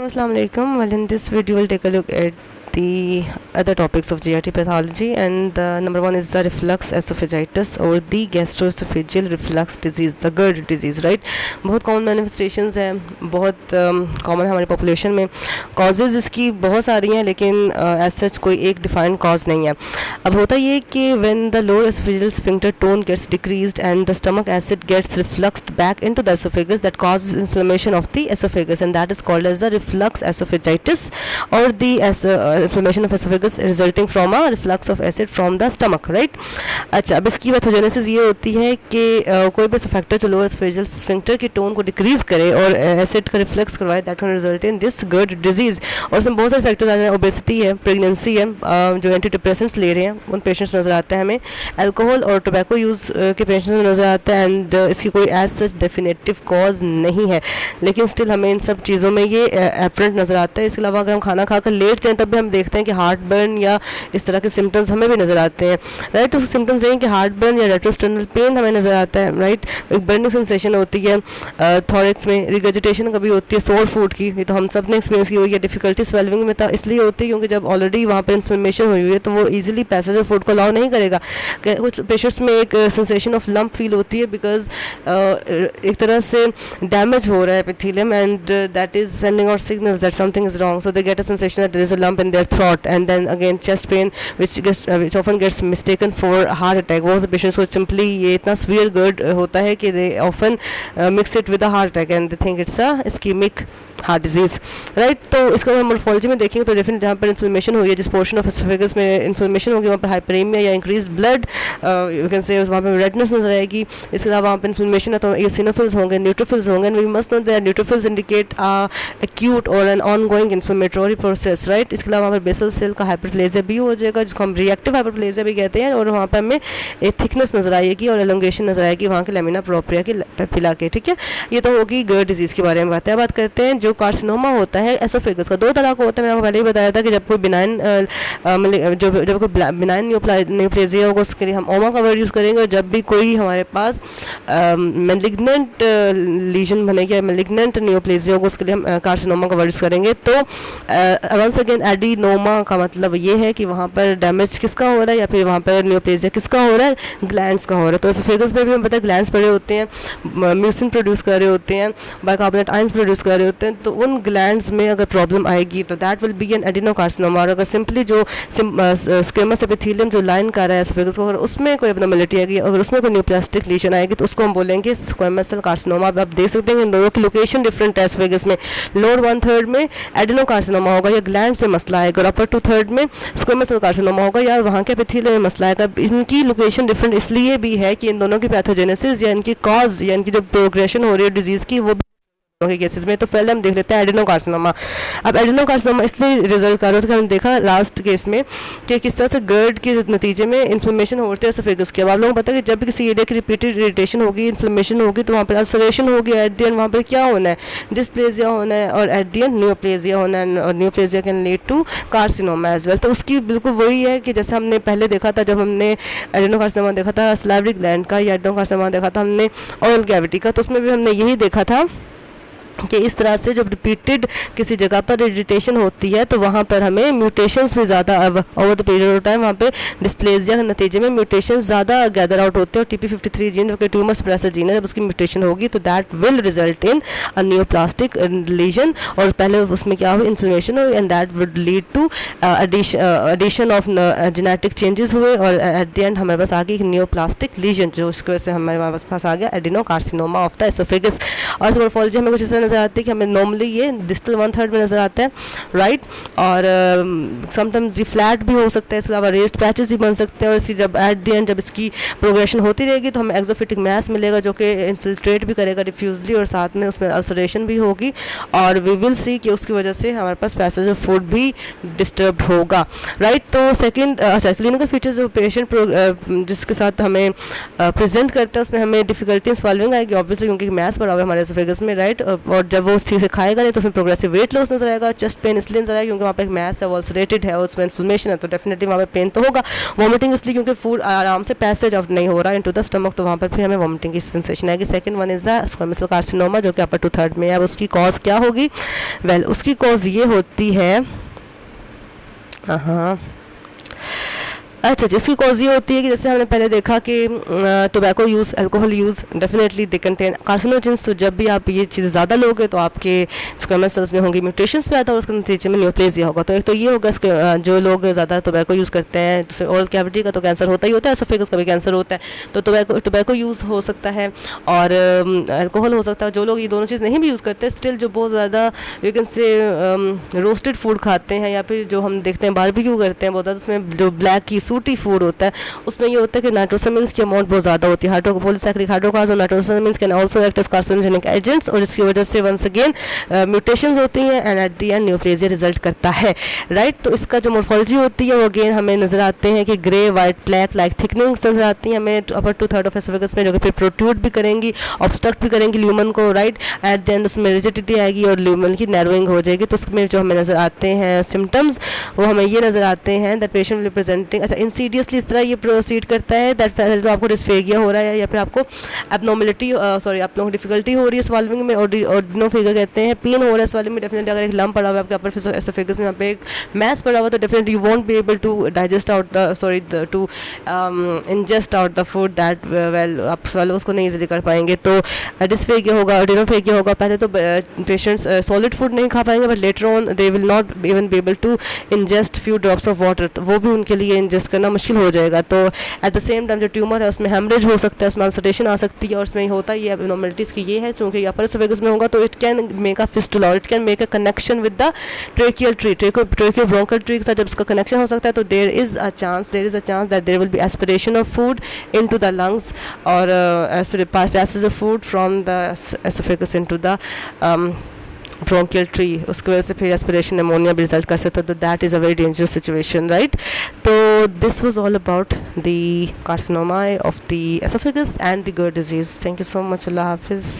Assalamu alaikum. Well, in this video, we'll take a look at the other topics of GIT pathology, and number one is the reflux esophagitis or the gastroesophageal reflux disease, the GERD disease, right? बहुत common manifestations हैं, बहुत common है हमारी population में. Causes इसकी बहुत सारी हैं, लेकिन एज सच कोई एक डिफाइंड कॉज नहीं है. अब होता ये कि when the lower esophageal sphincter tone gets decreased and the stomach acid gets refluxed back into the esophagus, that causes inflammation of the oesophagus, and that is called as the reflux esophagitis और the inflammation of esophagus resulting from a reflux of acid from the stomach, right? अच्छा, अब इसकी pathogenesis ये होती है कि कोई भी फैक्टर जो लोअर एसोफेजियल स्फिंक्टर की टोन को डिक्रीज करे और एसिड का रिफ्लक्स करवाए, that will result in this GERD disease. और इसमें बहुत सारे फैक्टर्स आ रहे हैं. ओबेसिटी है, प्रेगनेंसी है, जो एंटी डिप्रेसेंट्स ले रहे हैं उन पेशेंट्स में नज़र आता है हमें, अल्कोहल और टोबैको यूज़ के पेशेंट्स में नज़र आता है, एंड इसकी कोई एज सच डेफिनेटिव कॉज नहीं है, लेकिन स्टिल हमें इन सब चीज़ों में ये एपरेंट नज़र आता है. इसके अलावा अगर हम खाना खाकर लेट जाएँ तब भी हम देखते हैं कि हार्ट बर्न या इस तरह के सिम्टम्स हमें भी नज़र आते हैं, राइट? तो उसके सिम्टम्स ये हैं कि हार्ट बर्न या रेट्रोस्टर्नल पेन हमें नज़र आता है, राइट? एक बर्निंग सेंसेशन होती है थॉरेक्स में, रिगर्जिटेशन कभी होती है सोर फूड की, ये तो हम सब ने एक्सपीरियंस की हुई है. डिफिकल्टी स्वेलविंग में इसलिए होती है क्योंकि जब ऑलरेडी वहाँ पर इन्फ्लेमेशन हुई हुई है तो वो ईजिली पैसेज ऑफ फूड को अलाउ नहीं करेगा. कुछ पेशेंट्स में एक सेंसेशन ऑफ लंप फील होती है बिकॉज एक तरह से डैमेज हो रहा है epithelium, and that is sending out signals that something is wrong, so they get a sensation that there is a lump in their throat, and then again chest pain which often gets mistaken for heart attack. Most of the patients को simply ये इतना severe GERD होता है कि they often mix it with a heart attack and they think it's a ischemic heart disease, right? तो इसका हम morphology में देखेंगे तो डेफिनेट जहाँ पर इन्फ्लेमेशन हुई है, जिस पोर्शन ऑफ एसोफेगस में इन्फ्लेमेशन होगी वहाँ पर हाइपरेमिया या increase blood, you can say वहाँ पर रेडनेस नजर आएगी. इसके अलावा वहाँ पर इन्फ्लेमेशन है तो eosinophils होंगे, न्यूट्रोफिल्स होंगे, and we must know that neutrophils indicate acute or an ongoing inflammatory process, right? इसके अलावा वहाँ पर बेसल सेल का हाइपरप्लेजिया भी हो जाएगा, जिसको हम रिएक्टिव हाइपरप्लेजिया भी कहते हैं, और वहाँ पर हमें एक थिकनेस नजर आएगी और एलोंगेशन नजर आएगी वहाँ के लेमिना प्रोप्रिया की पेपिला के. ठीक है, ये तो होगी GERD डिजीज़ के बारे में बात करते हैं. जो कार्सिनोमा होता है एसोफेगस का, दो तरह का होता है. मैंने आपको पहले ही बताया था कि जब कोई बिनाइन जब कोई बिनाइन न्यूप्लेजिया होगा उसके लिए हम ओमा का वर्ड यूज़ करेंगे, और जब भी कोई हमारे पास मेलिग्नेंट लीजन बनेगा या मेलिग्नेंट न्यूप्लेजिया होगा उसके लिए हम कार्सिनोमा का वर्ड यूज़ करेंगे. तो वंस अगेन एडिनोमा का मतलब ये है कि वहाँ पर डैमेज किसका हो रहा है या फिर वहाँ पर न्यूप्लेजिया किसका हो रहा है, ग्लैंड्स का हो रहा है. तो एसोफेगस में भी हमें पता है ग्लैंड्स पड़े होते हैं, म्यूसिन प्रोड्यूस कर रहे होते हैं, बाइकार्बोनेट आयंस प्रोड्यूस कर रहे होते हैं. तो उन ग्लैंड्स में अगर प्रॉब्लम आएगी तो that will be an adenocarcinoma. और अगर सिंपली जो स्क्वेमस एपिथेलियम जो लाइन कर रहा है एसोफेगस को, अगर उसमें कोई एब्नॉर्मलिटी आएगी, अगर उसमें कोई न्यूप्लास्टिक लीजन आएगी तो उसको हम बोलेंगे स्क्वेमस सेल कार्सिनोमा. अब आप देख सकते हैं इन दोनों की लोकेशन डिफरेंट है. एसोफेगस में लोअर 1/3 में एडिनोकार्सिनोमा होगा या ग्लैंड्स में मसला आएगा, और अपर 2/3 में स्क्वेमस सेल कार्सिनोमा होगा या वहाँ के एपिथेलियम में मसला आएगा. इनकी लोकेशन डिफरेंट इसलिए भी है कि इन दोनों की पैथोजेनेसिस या इनकी कॉज या इनकी जो प्रोग्रेशन हो रही है डिजीज़ की वो के केसेस में. तो पहले हम देख लेते हैं एडिनोकार्सिनोमा. अब एडिनोकार्सिनोमा इसलिए रिजल्ट कर रहा था कि हम देखा लास्ट केस में कि किस तरह से GERD के नतीजे में इन्फ्लेमेशन होते हैं एसोफेगस के. अब आप लोगों को पता है कि जब भी किसी एरिया की रिपीटेड इरिटेशन होगी, इन्फ्लेमेशन होगी, तो वहाँ पर अल्सरेशन होगी, एट द एंड वहाँ पर क्या होना है, डिस्प्लेजिया होना है, और एट द एंड न्यूप्लेजिया होना है, और neoplasia can lead to carcinoma as well. तो उसकी बिल्कुल वही है कि जैसे हमने पहले देखा था, जब हमने एडिनोकार्सिनोमा देखा था सलाइवरी ग्लैंड का, या एडिनोकार्सिनोमा देखा था हमने ओरल कैविटी का, तो उसमें भी हमने यही देखा था कि इस तरह से जब रिपीटेड किसी जगह पर इरिटेशन होती है तो वहाँ पर हमें म्यूटेशंस भी ज़्यादा अब over the period of time वहाँ पे डिस्प्लेजिया के नतीजे में म्यूटेशंस ज़्यादा गैदर आउट होते हैं. और TP53 जीन जो कि ट्यूमर सप्रेसर जीन है, जब उसकी म्यूटेशन होगी तो that will result in a neoplastic lesion, और पहले उसमें क्या हुई, इन्फ्लेमेशन हुई, and that would lead to addition of genetic changes हुए, और एट द एंड हमारे पास आ गई एक न्यूप्लास्टिक लीजन, जो उसकी वजह से हमारे पास आ गया एडिनोकार्सिनोमा ऑफ द एसोफेगस. और मोर्फोलॉजी हमें कुछ नज़र आती है कि हमें नॉर्मली ये डिस्टल 1/3 में नज़र आता है, राइट? और समटाइम्स ये फ्लैट भी हो सकता है, इसके अलावा रेस्ड पैचेस भी बन सकते हैं. और इसी जब एट द एंड जब इसकी प्रोग्रेशन होती रहेगी तो हमें एक्सोफिटिक मैस मिलेगा जो कि इन्फिल्ट्रेट भी करेगा डिफ्यूजली, और साथ में उसमें अल्सरेशन भी होगी, और वी विल सी कि उसकी वजह से हमारे पास पैसेज ऑफ फूड भी डिस्टर्ब होगा, राइट? तो सेकेंड, अच्छा, क्लिनिकल फीचर्स जो पेशेंट जिसके साथ हमें प्रेजेंट करता है उसमें हमें डिफिकल्टी इन स्वॉल्विंग आएगी ऑब्वियसली, क्योंकि मैस पड़ा हुआ है हमारे एसोफेगस में, राइट? और जब वो उस चीज़ से खाएगा नहीं तो उसमें प्रोग्रेसिव वेट लॉस नजर आएगा, चेस्ट पेन इसलिए नजर आएगा क्योंकि वहाँ पे एक मैस है, वो अल्सरेटेड है, उसमें इन्फ्लेमेशन है, तो डेफिनेटली वहाँ पे पेन तो होगा। वॉमिटिंग इसलिए क्योंकि फूड आराम से पैसेज आउट नहीं हो रहा इनटू द स्टमक, तो वहाँ पर फिर हमें वॉमिटिंग की सेंसेशन आएगी। Second one is the squamous cell carcinoma जो कि अपर टू थर्ड में है। अब उसकी कॉज क्या होगी? वेल उसकी कॉज ये होती है, हाँ अच्छा, जिसकी कॉज ये होती है कि जैसे हमने पहले देखा कि tobacco use, alcohol use definitely they contain carcinogens. तो जब भी आप ये चीज़ें ज़्यादा लोगे तो आपके स्क्वेमस सेल्स में होंगी म्यूटेशंस में आता है और उसके नतीजे में न्यूप्लेजिया होगा। तो एक तो ये होगा जो लोग ज़्यादा टोबैको यूज़ करते हैं, जैसे ओरल कैविटी का तो कैंसर होता ही होता है, एसोफेगस का भी कैंसर होता है, तो टोबैको यूज़ हो सकता है और अल्कोहल हो सकता है। जो लोग ये दोनों चीज़ नहीं भी यूज़ करते, स्टिल जो बहुत ज़्यादा you can say roasted food खाते हैं या फिर जो हम देखते हैं बारबेक्यू करते हैं बहुत ज़्यादा, उसमें जो ब्लैक की सूटी फूड होता है उसमें ये होता है कि नाइट्रोसामिन्स की अमाउंट बहुत ज़्यादा होती है, पॉलीसैकरिक हाइड्रोकार्बन और nitrosamines can also act as carcinogenic agents, और इसकी वजह से वंस अगेन म्यूटेशंस होती हैं and at the end neoplasia result करता है, राइट। तो इसका जो मोर्फोलॉजी होती है वो अगेन हमें नजर आते हैं कि grey white black like thickenings नजर आती हैं हमें upper two third of oesophagus में, जो कि फिर प्रोट्रूड भी करेंगी, ऑब्स्ट्रक्ट भी करेंगी ल्यूमन को, राइट। एट द एंड उसमें रिजिडिटी आएगी और ल्यूमन की नैरोइंग हो जाएगी। तो उसमें जो हमें नजर आते हैं सिम्टम्स वो हमें ये नजर आते हैं दैट पेशेंट विल प्रेजेंटिंग, अच्छा इंसीडियसली इस तरह ये प्रोसीड करता है दैट तो आपको डिस्फेगिया हो रहा है या फिर आपको एबनॉर्मलिटी सॉरी आप लोगों को डिफिकल्टी हो रही है स्वाल्विंग में, ऑर्डिनोफेगा कहते हैं, पेन हो रहा है स्वाल्विंग में, डेफिनेटली अगर एक लंप पड़ा हुआ है आपके अपर एसोफेगस में, यहाँ पे एक मैस पड़ा हुआ तो definitely you won't be able to digest out the sorry to ingest out the food that well आप स्वालो उसको नहीं इजीली कर पाएंगे। तो डिस्फेगिया होगा, ऑर्डिनोफेगिया होगा। पहले तो पेशेंट्स सॉलिड फूड नहीं खा पाएंगे but later on they will not even be able to ingest few drops of water, तो वो भी उनके लिए इंजेस्ट करना मुश्किल हो जाएगा। तो एट द सेम टाइम जो ट्यूमर है उसमें हेमरेज हो सकता है, उसमें अल्सरेशन आ सकती है और उसमें होता ही है एबनॉर्मलिटीज़ की ये है क्योंकि अपर एसोफेगस में होगा तो it can make a fistula, it can make a connection with the tracheal tree, tracheobronchial tree के साथ जब इसका कनेक्शन हो सकता है तो there is a chance that there will be aspiration of food into the lungs और passage of food from the oesophagus into the bronchial tree, उसकी वजह से फिर एस्पिरेशन निमोनिया भी रिजल्ट कर सकता है। तो that is a very dangerous situation, right. तो this was all about the carcinoma of the oesophagus and the gut disease. Thank you so much. अल्लाह हाफिज़।